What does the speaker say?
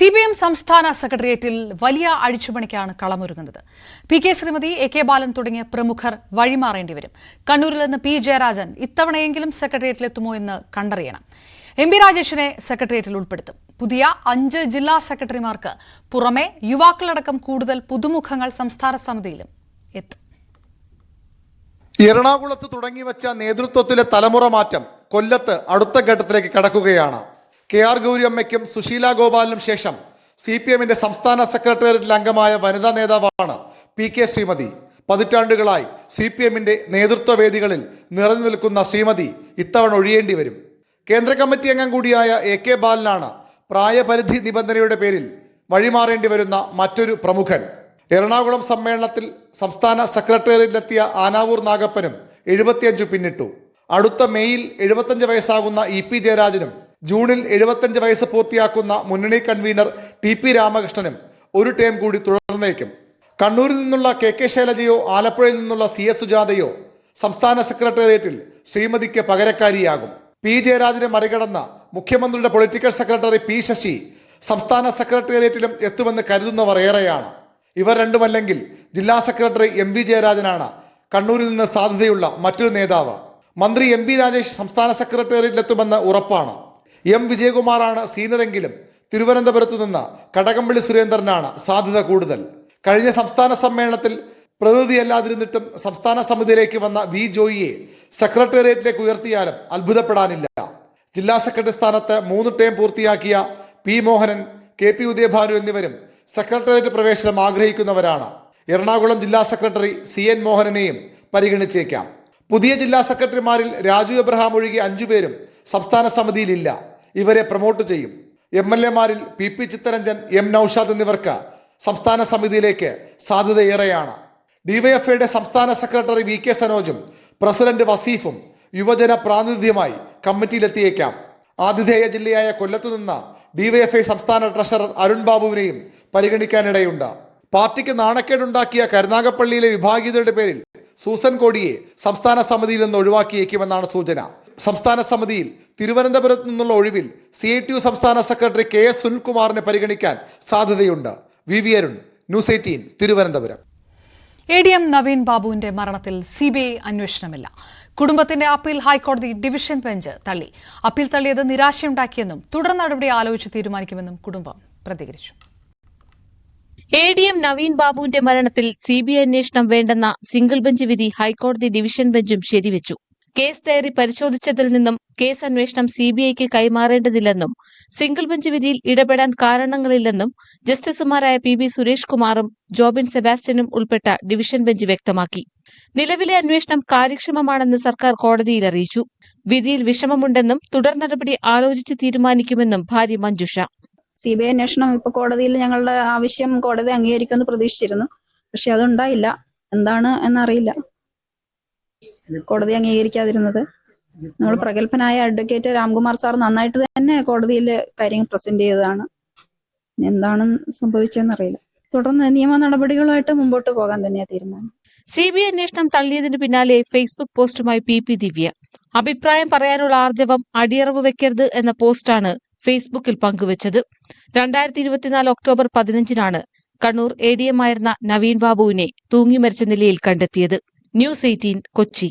CPM സംസ്ഥാന സെക്രട്ടേറിയറ്റിൽ വലിയ അഴിച്ചുപണിക്കാണ് കളമൊരുങ്ങുന്നത്. P K Sreemathi, A K Balan തുടങ്ങിയ പ്രമുഖർ വഴിമാറേണ്ടി വരും. കണ്ണൂരിൽ നിന്ന് പി ജയരാജൻ ഇത്തവണയെങ്കിലും സെക്രട്ടേറിയറ്റിലെത്തുമോ എന്ന് കണ്ടറിയണം. എം പി രാജേഷിനെ സെക്രട്ടേറിയറ്റിൽ ഉൾപ്പെടുത്തും. പുതിയ 5 ജില്ലാ സെക്രട്ടറിമാർക്ക് പുറമെ യുവാക്കളടക്കം കൂടുതൽ പുതുമുഖങ്ങൾ സംസ്ഥാന സമിതിയിലും എത്തും. എറണാകുളത്ത് തുടങ്ങിവച്ച നേതൃത്വത്തിലെ തലമുറ മാറ്റം കൊല്ലത്ത് അടുത്ത ഘട്ടത്തിലേക്ക് കടക്കുകയാണ്. KR ഗൗരിയമ്മയ്ക്കും സുശീല ഗോപാലിനും ശേഷം CPMന്റെ സംസ്ഥാന സെക്രട്ടേറിയറ്റിൽ അംഗമായ വനിതാ നേതാവാണ് പി കെ ശ്രീമതി. പതിറ്റാണ്ടുകളായി CPMന്റെ നേതൃത്വ വേദികളിൽ നിറഞ്ഞു നിൽക്കുന്ന ശ്രീമതി ഇത്തവണ ഒഴിയേണ്ടി വരും. കേന്ദ്ര കമ്മിറ്റി അംഗം കൂടിയായ എ കെ ബാലനാണ് പ്രായപരിധി നിബന്ധനയുടെ പേരിൽ വഴിമാറേണ്ടി വരുന്ന മറ്റൊരു പ്രമുഖൻ. എറണാകുളം സമ്മേളനത്തിൽ സംസ്ഥാന സെക്രട്ടേറിയറ്റിലെത്തിയ ആനാവൂർ നാഗപ്പനും 75 പിന്നിട്ടു. അടുത്ത മെയ്യിൽ 75 വയസ്സാകുന്ന EP ജയരാജനും ജൂണിൽ 75 വയസ്സ് പൂർത്തിയാക്കുന്ന മുന്നണി കൺവീനർ TP രാമകൃഷ്ണനും ഒരു ടേം കൂടി തുടർന്നേക്കും. കണ്ണൂരിൽ നിന്നുള്ള KK ശൈലജയോ ആലപ്പുഴയിൽ നിന്നുള്ള CS സുജാതയോ സംസ്ഥാന സെക്രട്ടേറിയറ്റിൽ ശ്രീമതിക്ക് പകരക്കാരിയാകും. പി ജയരാജനെ മറികടന്ന മുഖ്യമന്ത്രിയുടെ പൊളിറ്റിക്കൽ സെക്രട്ടറി P ശശി സംസ്ഥാന സെക്രട്ടേറിയറ്റിലും എത്തുമെന്ന് കരുതുന്നവർ ഏറെയാണ്. ഇവർ രണ്ടുമല്ലെങ്കിൽ ജില്ലാ സെക്രട്ടറി MV ജയരാജനാണ് കണ്ണൂരിൽ നിന്ന് സാധ്യതയുള്ള മറ്റൊരു നേതാവ്. മന്ത്രി MP രാജേഷ് സംസ്ഥാന സെക്രട്ടേറിയറ്റിലെത്തുമെന്ന് ഉറപ്പാണ്. M വിജയകുമാറാണ് സീനിയറെങ്കിലും തിരുവനന്തപുരത്ത് നിന്ന് കടകംപള്ളി സുരേന്ദ്രനാണ് സാധ്യത കൂടുതൽ. കഴിഞ്ഞ സംസ്ഥാന സമ്മേളനത്തിൽ പ്രതിനിധിയല്ലാതിരുന്നിട്ടും സംസ്ഥാന സമിതിയിലേക്ക് വന്ന V ജോയിയെ സെക്രട്ടേറിയറ്റിലേക്ക് ഉയർത്തിയാലും അത്ഭുതപ്പെടാനില്ല. ജില്ലാ സെക്രട്ടറി സ്ഥാനത്ത് 3 ടേം പൂർത്തിയാക്കിയ P മോഹനൻ, KP ഉദയഭാനു എന്നിവരും സെക്രട്ടേറിയറ്റ് പ്രവേശനം ആഗ്രഹിക്കുന്നവരാണ്. എറണാകുളം ജില്ലാ സെക്രട്ടറി CN മോഹനനെയും പരിഗണിച്ചേക്കാം. പുതിയ ജില്ലാ സെക്രട്ടറിമാരിൽ രാജു എബ്രഹാം ഒഴികെ 5 പേരും സംസ്ഥാന സമിതിയിലില്ല. ഇവരെ പ്രൊമോട്ട് ചെയ്യും. MLA മാരിൽ PP Chittaranjan, M Naushad എന്നിവർക്ക് സംസ്ഥാന സമിതിയിലേക്ക് സാധ്യതയേറെയാണ്. DYFഐയുടെ സംസ്ഥാന സെക്രട്ടറി VK സനോജും പ്രസിഡന്റ് വസീഫും യുവജന പ്രാതിനിധ്യമായി കമ്മിറ്റിയിലെത്തിയേക്കാം. ആതിഥേയ ജില്ലയായ കൊല്ലത്തു നിന്ന് DYFഐ സംസ്ഥാന ട്രഷറർ അരുൺ ബാബുവിനെയും പരിഗണിക്കാനിടയുണ്ട്. പാർട്ടിക്ക് നാണക്കേടുണ്ടാക്കിയ കരുനാഗപ്പള്ളിയിലെ വിഭാഗീയതയുടെ പേരിൽ സൂസൻ കോടിയെ സംസ്ഥാന സമിതിയിൽ നിന്ന് ഒഴിവാക്കിയേക്കുമെന്നാണ് സൂചന. സംസ്ഥാന സമിതിയിൽ തിരുവനന്തപുരത്ത് നിന്നുള്ള ഒഴിവിൽ CITU സംസ്ഥാന സെക്രട്ടറി KS സുനിൽകുമാറിനെ പരിഗണിക്കാൻ സാധ്യതയുണ്ട്. VV Arun, news 18, Thiruvananthapuram. ADM Naveen ബാബുവിന്റെ മരണത്തിൽ CBI അന്വേഷണമില്ല. കുടുംബത്തിന്റെ അപ്പീൽ ഹൈക്കോടതി ഡിവിഷൻ ബെഞ്ച് തള്ളി. അപ്പീൽ തള്ളിയത് നിരാശയുണ്ടാക്കിയെന്നും തുടർ നടപടി ആലോചിച്ച് തീരുമാനിക്കുമെന്നും കുടുംബം പ്രതികരിച്ചു. ADM നവീൻ ബാബുവിന്റെ മരണത്തിൽ CBI അന്വേഷണം വേണ്ടെന്ന സിംഗിൾ ബെഞ്ച് വിധി ഹൈക്കോടതി ഡിവിഷൻ ബെഞ്ചും ശരിവച്ചു. കേസ് ഡയറി പരിശോധിച്ചതിൽ നിന്നും കേസ് അന്വേഷണം CBIക്ക് കൈമാറേണ്ടതില്ലെന്നും സിംഗിൾ ബെഞ്ച് വിധിയിൽ ഇടപെടാൻ കാരണങ്ങളില്ലെന്നും ജസ്റ്റിസുമാരായ PB സുരേഷ് കുമാറും ജോബിൻ സെബാസ്റ്റ്യനും ഉൾപ്പെട്ട ഡിവിഷൻ ബെഞ്ച് വ്യക്തമാക്കി. നിലവിലെ അന്വേഷണം കാര്യക്ഷമമാണെന്ന് സർക്കാർ കോടതിയിൽ അറിയിച്ചു. വിധിയിൽ വിഷമമുണ്ടെന്നും തുടർ നടപടി ആലോചിച്ച് തീരുമാനിക്കുമെന്നും ഭാര്യ മഞ്ജുഷ. CBI അന്വേഷണം ഇപ്പൊ കോടതിയിൽ ഞങ്ങളുടെ ആവശ്യം കോടതി അംഗീകരിക്കുമെന്ന് പ്രതീക്ഷിച്ചിരുന്നു. പക്ഷെ അതുണ്ടായില്ല. എന്താണ് എന്നറിയില്ല കോടതി അംഗീകരിക്കാതിരുന്നത്. നമ്മൾ പ്രഗത്ഭനായ അഡ്വക്കേറ്റ് രാംകുമാർ സാർ നന്നായിട്ട് തന്നെ കോടതിയിൽ കാര്യങ്ങൾ പ്രസന്റ് ചെയ്തതാണ്. എന്താണ് സംഭവിച്ചതെന്നറിയില്ല. തുടർന്ന് നിയമ നടപടികളുമായിട്ട് മുമ്പോട്ട് പോകാൻ തന്നെയാണ് തീരുമാനം. CBI അന്വേഷണം തള്ളിയതിന് പിന്നാലെ ഫേസ്ബുക്ക് പോസ്റ്റുമായി PP ദിവ്യ. അഭിപ്രായം പറയാനുള്ള ആർജവം അടിയറവ് വെക്കരുത് എന്ന പോസ്റ്റാണ് ഫേസ്ബുക്കിൽ പങ്കുവച്ചത്. 2024 ഒക്ടോബർ 15-നാണ് കണ്ണൂർ ADM ആയിരുന്ന നവീൻ ബാബുവിനെ തൂങ്ങി മരിച്ച നിലയിൽ കണ്ടെത്തിയത്. ന്യൂസ് 18, കൊച്ചി.